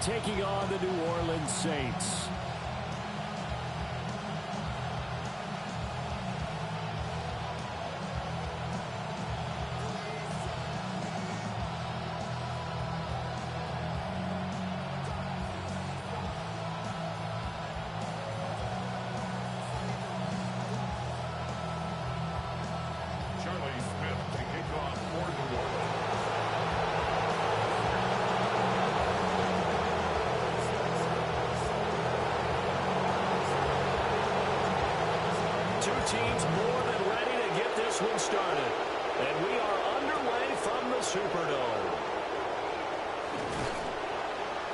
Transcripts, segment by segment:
taking on the New Orleans Saints. Teams more than ready to get this one started. And we are underway from the Superdome.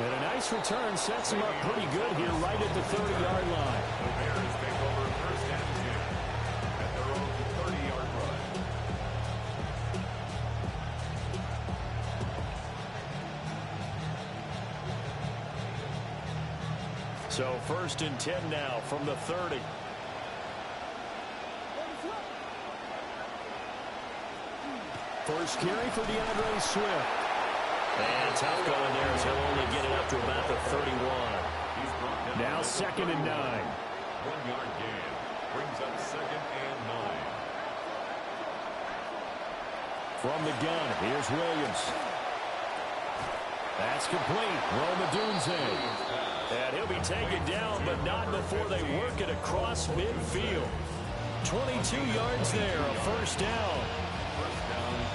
And a nice return sets him up pretty good here right at the 30-yard line. The Bears take over first and 10 at their own 30-yard line. So first and 10 now from the 30. First carry for DeAndre Swift. And tough going there as he'll only get it up to about the 31. Now second and 9. 1-yard gain. Brings up second and 9. From the gun, here's Williams. That's complete. Rome Odunze. And he'll be taken down, but not before they work it across midfield. 22 yards there, a first down.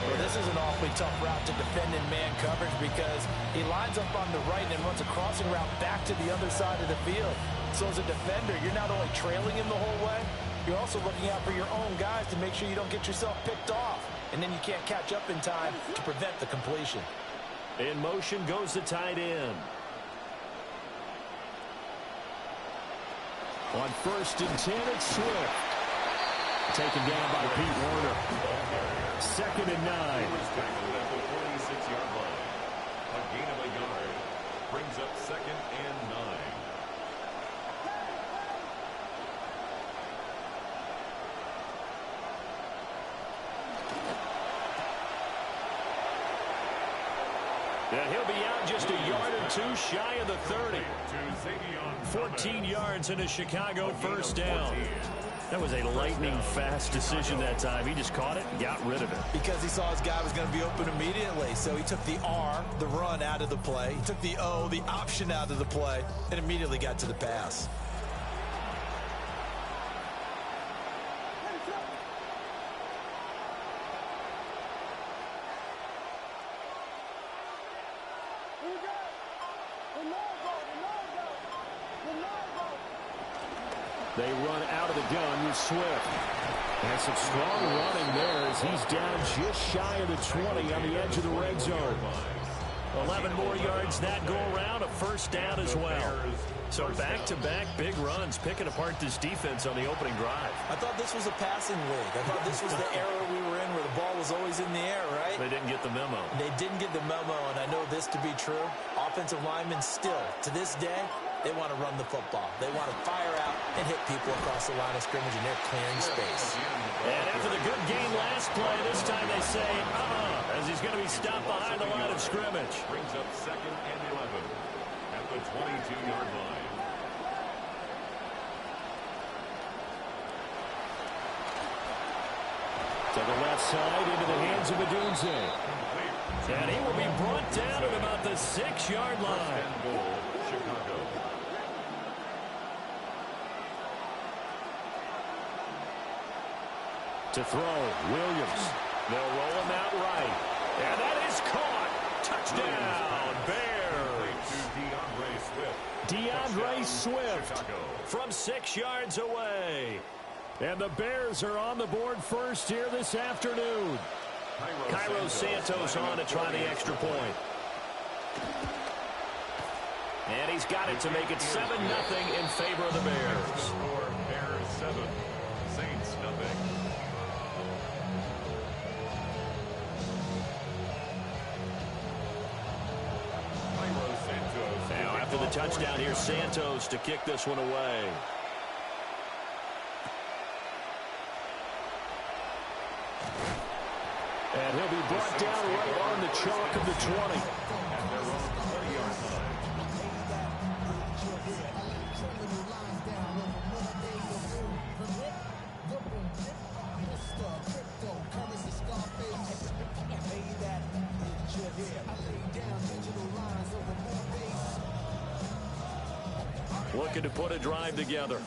Well, this is an awfully tough route to defend in man coverage because he lines up on the right and runs a crossing route back to the other side of the field. So as a defender, you're not only trailing him the whole way, you're also looking out for your own guys to make sure you don't get yourself picked off. And then you can't catch up in time to prevent the completion. In motion goes the tight end. On first and 10, it's Swift. Taken down by Pete Werner. Second and 9. He was tackled at the 46-yard line. A gain of a yard. Brings up second and 9. And he'll be out just a yard or two shy of the 30. 14 yards in a Chicago first down. That was a lightning-fast decision that time. He just caught it and got rid of it. Because he saw his guy was going to be open immediately. So he took the R, the run, out of the play. He took the O, the option, out of the play, and immediately got to the pass. They run out of the gun with Swift. And some strong running there as he's down just shy of the 20 on the edge of the red zone. 11 more yards that go around, a first down as well. So back-to-back big runs, picking apart this defense on the opening drive. I thought this was a passing league. I thought this was the era we were in where the ball was always in the air, right? They didn't get the memo. They didn't get the memo, and I know this to be true. Offensive linemen still, to this day, they want to run the football. They want to fire out and hit people across the line of scrimmage, and they're clearing space. And after the good gain last play, this time they say, as he's going to be stopped behind the line of scrimmage. Brings up second and 11 at the 22-yard line. To the left side, into the hands of Odunze. And he will be brought down at about the 6-yard line. And goal, Chicago. To throw, Williams. They'll roll him out right. And that is caught. Touchdown, Bears. DeAndre Swift from 6 yards away. And the Bears are on the board first here this afternoon. Cairo Santos on to try the extra point. And he's got it to make it 7-0 in favor of the Bears. Bears 7, Saints nothing. Now after the touchdown, here's Santos to kick this one away. And he'll be brought down right on the chalk of the 20. At their own 30-yard line. looking to put a drive together.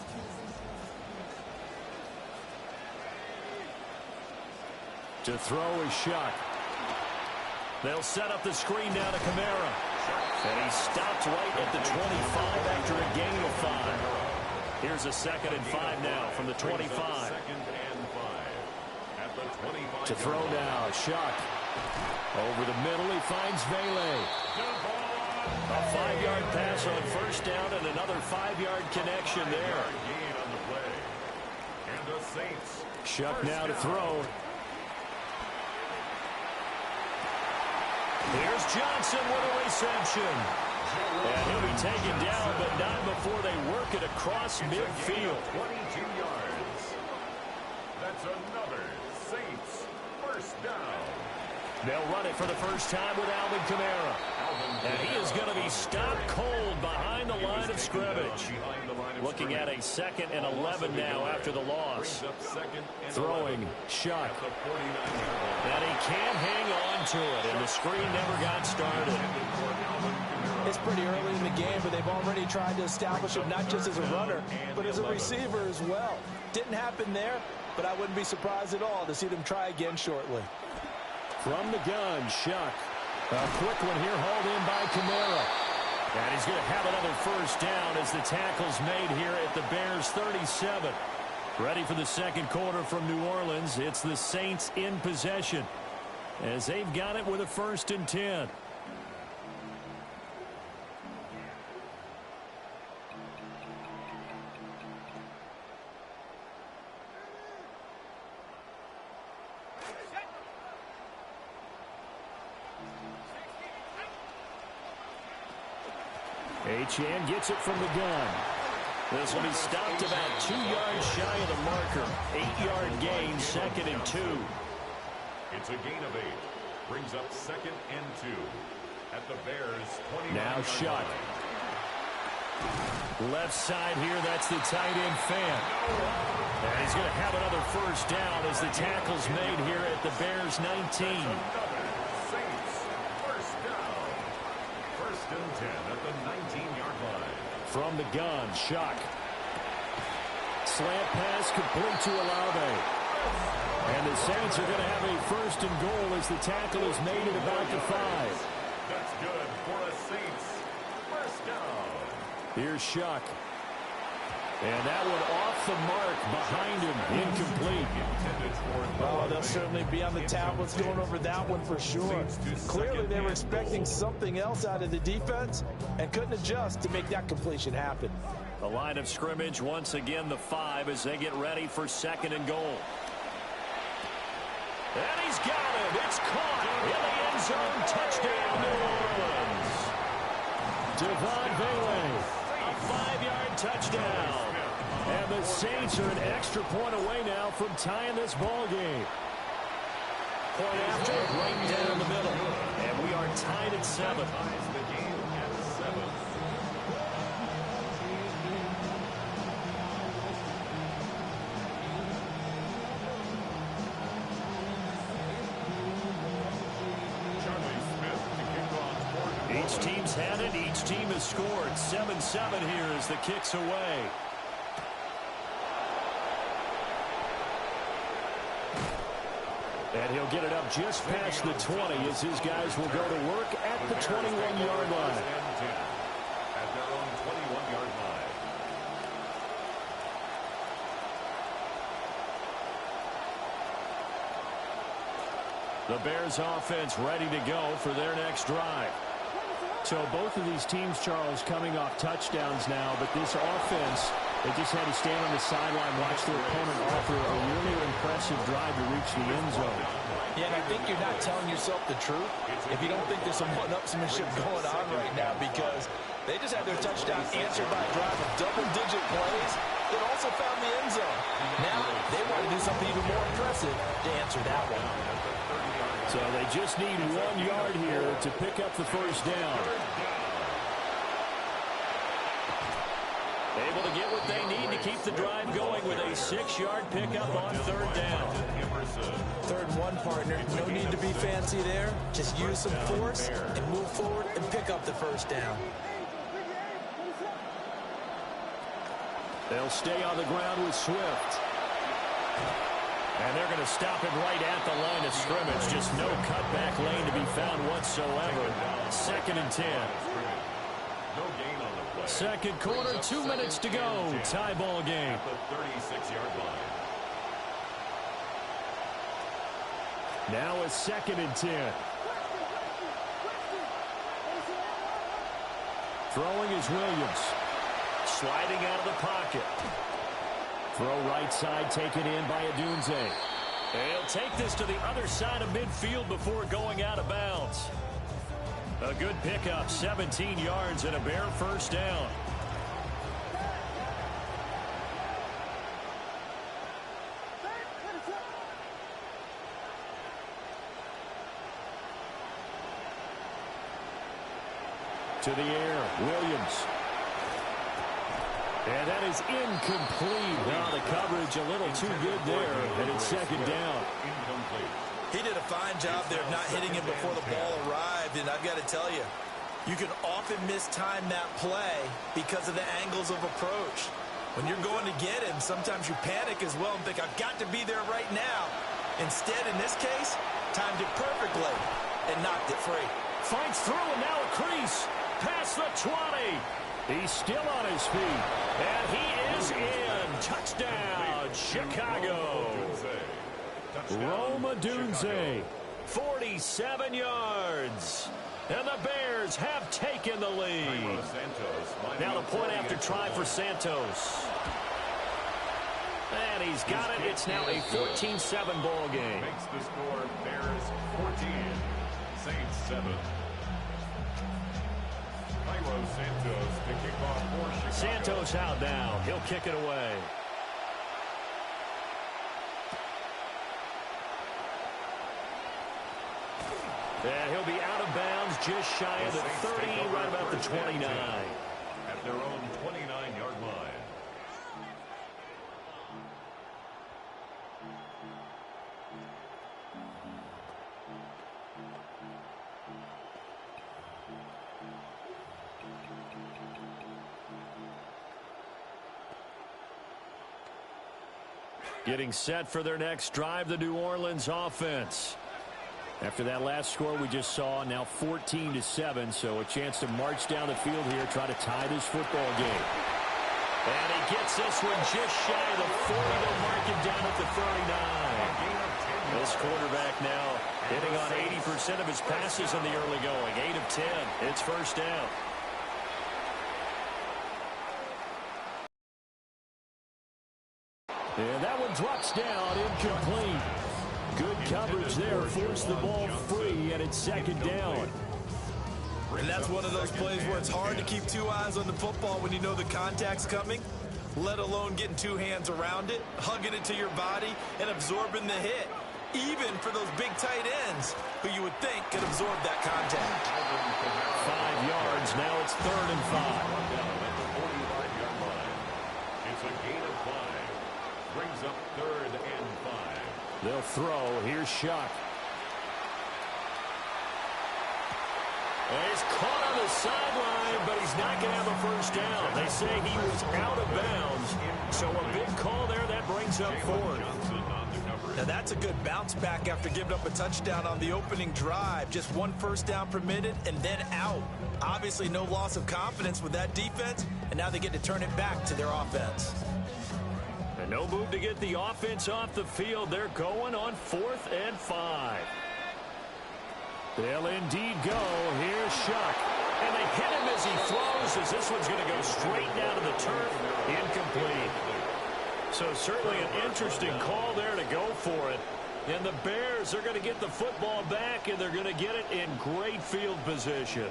To throw is Shuck. They'll set up the screen now to Kamara. And he stopped right at the 25 after a gain of 5. Here's a 2nd and 5 now from the 25. To throw now, Shuck. Over the middle, he finds Vele. A 5-yard pass on first down and another 5-yard connection there. Shuck now to throw. Here's Johnson with a reception. And he'll be taken down, but not before they work it across midfield. 22 yards. That's another Saints first down. They'll run it for the first time with Alvin Kamara. And he is going to be stopped cold behind the line of scrimmage. Looking at a 2nd and 11 now after the loss. Throwing, Shuck. And he can't hang on to it, and the screen never got started. It's pretty early in the game, but they've already tried to establish him not just as a runner, but as a receiver as well. Didn't happen there, but I wouldn't be surprised at all to see them try again shortly. From the gun, Shuck. A quick one here hauled in by Kamara. And he's going to have another first down as the tackle's made here at the Bears' 37. Ready for the second quarter from New Orleans. It's the Saints in possession as they've got it with a 1st and 10. Achane gets it from the gun. This will be stopped about 2 yards shy of the marker. 8-yard gain, 2nd and 2. It's a gain of 8. Brings up 2nd and 2. At the Bears' 20. Now Shuck. Left side here, that's the tight end Fan. And he's going to have another first down as the tackle's made here at the Bears' 19. And 10 at the 19-yard line. From the gun, Shuck. Slant pass complete to Olave. And the Saints are going to have a 1st and goal as the tackle is made at about the 5. That's good for a Saints first down. Here's Shuck. And that one off the mark behind him, incomplete. Oh, they'll certainly be on the tablets going over that one for sure. Clearly they were expecting something else out of the defense and couldn't adjust to make that completion happen. The line of scrimmage once again the 5 as they get ready for 2nd and goal. And he's got it. It's caught in the end zone. Touchdown, New Orleans. Devon Vele. A 5-yard touchdown. And the Saints are an extra point away now from tying this ball game. Point after, right down the middle. And we are tied at 7. The game at 7. Each team's had it. Each team has scored. 7-7 here as the kick's away. And he'll get it up just past the 20 as his guys will go to work at the 21-yard line. At their own 21-yard line. The Bears offense ready to go for their next drive. So both of these teams, Charles, coming off touchdowns now, but this offense, they just had to stand on the sideline, watch their opponent offer a really impressive drive to reach the end zone. Yeah, and I think you're not telling yourself the truth if you don't think there's some one-upsmanship going on right now, because they just had their touchdown answered by a drive of double-digit plays that also found the end zone. Now they want to do something even more impressive to answer that one. So they just need 1 yard here to pick up the first down. Able to get what they need to keep the drive going with a 6-yard pickup on 3rd down. 3rd and 1, partner. No need to be fancy there. Just use some force and move forward and pick up the first down. They'll stay on the ground with Swift. And they're going to stop it right at the line of scrimmage. Just no cutback lane to be found whatsoever. 2nd and 10. Second quarter, 2 minutes to go. Tie ball game. The 36-yard line. Now a 2nd and 10. Throwing is Williams. Sliding out of the pocket. Throw right side, taken in by Adunze. He'll take this to the other side of midfield before going out of bounds. A good pickup, 17 yards and a bare first down. To the air, Williams. And that is incomplete. Now the coverage a little too good there, and it's 2nd down. He did a fine job there of not hitting him before the ball arrived, and I've got to tell you, you can often mistime that play because of the angles of approach. When you're going to get him, sometimes you panic as well and think, I've got to be there right now. Instead, in this case, timed it perfectly and knocked it free. Fights through, and now a crease. Past the 20. He's still on his feet. And he is in. Touchdown, Chicago. Rome Odunze, 47 yards. And the Bears have taken the lead. Now the point after try for Santos. And he's got it. It's now a 14-7 ball game. Makes the score Bears 14, Saints 7. Santos to kick off for Chicago. Santos out now. He'll kick it away. And he'll be out of bounds just shy of the 30, right about the 29. At their own 29-yard line. Getting set for their next drive, the New Orleans offense. After that last score we just saw, now 14-7, so a chance to march down the field here, try to tie this football game. And he gets this one just shy of the 40. They'll mark him down at the 39. This quarterback now hitting on 80% of his passes in the early going. 8 of 10. It's first down. And that one drops down, incomplete. Good coverage there, forced the ball free, and it's 2nd down. And that's one of those plays where it's hard to keep 2 eyes on the football when you know the contact's coming, let alone getting 2 hands around it, hugging it to your body, and absorbing the hit, even for those big tight ends who you would think could absorb that contact. 5 yards, now it's 3rd and 5. It's a gain of 5. Brings up 3rd and 5. They'll throw. Here's Shuck. And he's caught on the sideline, but he's not going to have a first down. They say he was out of bounds. So a big call there that brings up 4th. Now that's a good bounce back after giving up a touchdown on the opening drive. Just 1 first down permitted and then out. Obviously no loss of confidence with that defense, and now they get to turn it back to their offense. And no move to get the offense off the field. They're going on 4th and 5. They'll indeed go. Here's Shuck. And they hit him as he throws, as this one's going to go straight down to the turf. Incomplete. So certainly an interesting call there to go for it. And the Bears are going to get the football back, and they're going to get it in great field position.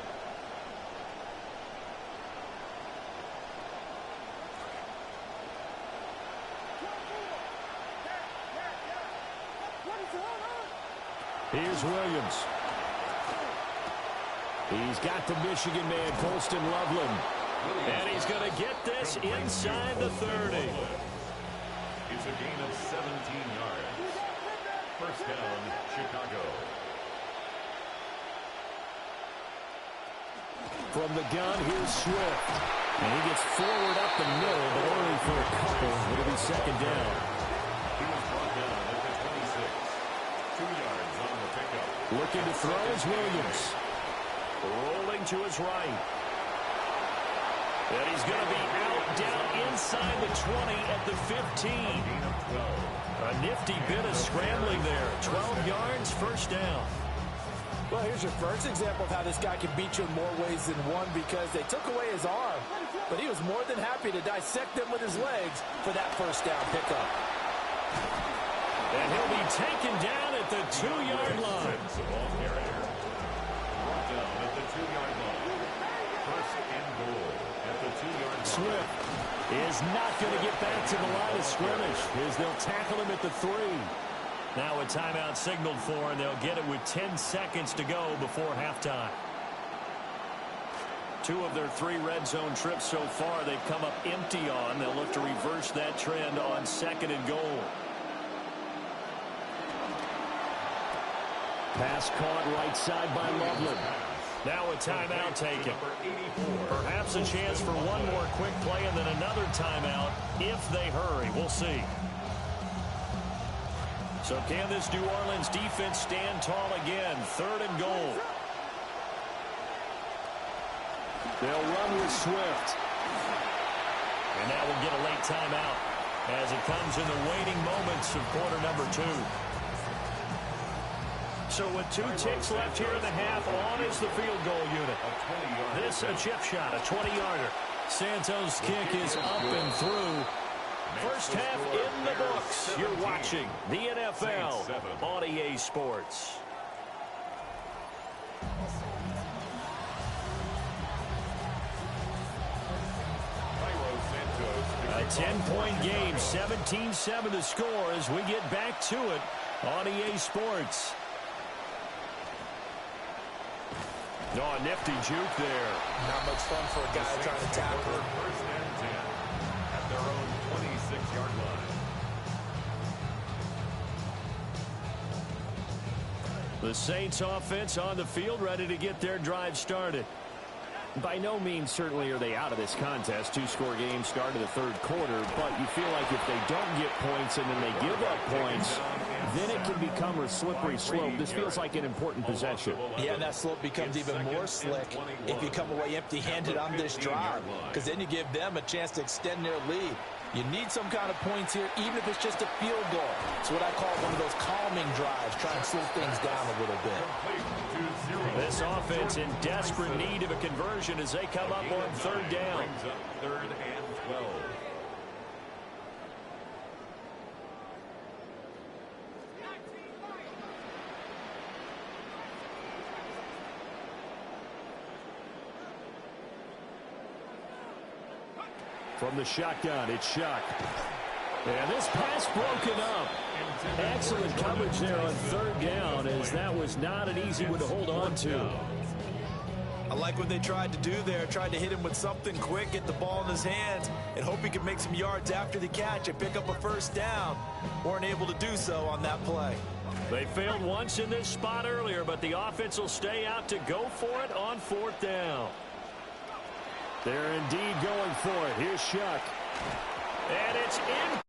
Here's Williams. He's got the Michigan man, Colston Loveland. And he's going to get this inside the 30. It's a gain of 17 yards. First down, Chicago. From the gun, here's Swift. And he gets forward up the middle, but only for a couple. It'll be second down. He was brought down at the 26. 2 yards on the pickup. Looking to throw is Williams. Rolling to his right. And he's going to be out down inside the 20 at the 15. A nifty bit of scrambling there. 12 yards, first down. Well, here's your first example of how this guy can beat you in more ways than one, because they took away his arm, but he was more than happy to dissect them with his legs for that first down pickup. And he'll be taken down at the 2-yard line. The ball carrier brought down at the 2-yard line. First and goal at the 2-yard line. Swift is not going to get back to the line of scrimmage as they'll tackle him at the 3. Now a timeout signaled for, and they'll get it with 10 seconds to go before halftime. 2 of their 3 red zone trips so far they've come up empty on. They'll look to reverse that trend on second and goal. Pass caught right side by Loveland. Now a timeout taken. Perhaps a chance for one more quick play and then another timeout if they hurry. We'll see. So can this New Orleans defense stand tall again? Third and goal. They'll run with Swift. And that will get a late timeout as it comes in the waning moments of quarter number 2. So with 2 ticks left here in the half, on is the field goal unit. This a chip shot, a 20-yarder. Santos' kick is up and through. First half in the books. You're watching the NFL on EA Sports. A 10-point game, 17-7 the score as we get back to it on EA Sports. Oh, a nifty juke there. Not much fun for a guy trying to tackle. First and 10 at their own 26-yard line. The Saints offense on the field, ready to get their drive started. By no means certainly are they out of this contest. 2-score game start of the third quarter, but you feel like if they don't get points and then they give up points, then it can become a slippery slope. This feels like an important possession. Yeah, and that slope becomes even more slick if you come away empty-handed on this drive, because then you give them a chance to extend their lead. You need some kind of points here, even if it's just a field goal. It's what I call one of those calming drives, try and slow things down a little bit. This offense in desperate need of a conversion as they come up on third down. Brings up third and 12. From the shotgun, it's Shuck. And this pass broken up. Excellent coverage there on third down, as that was not an easy one to hold on to. I like what they tried to do there, tried to hit him with something quick, get the ball in his hands, and hope he could make some yards after the catch and pick up a first down. Weren't able to do so on that play. They failed once in this spot earlier, but the offense will stay out to go for it on fourth down. They're indeed going for it. Here's Shuck. And it's in.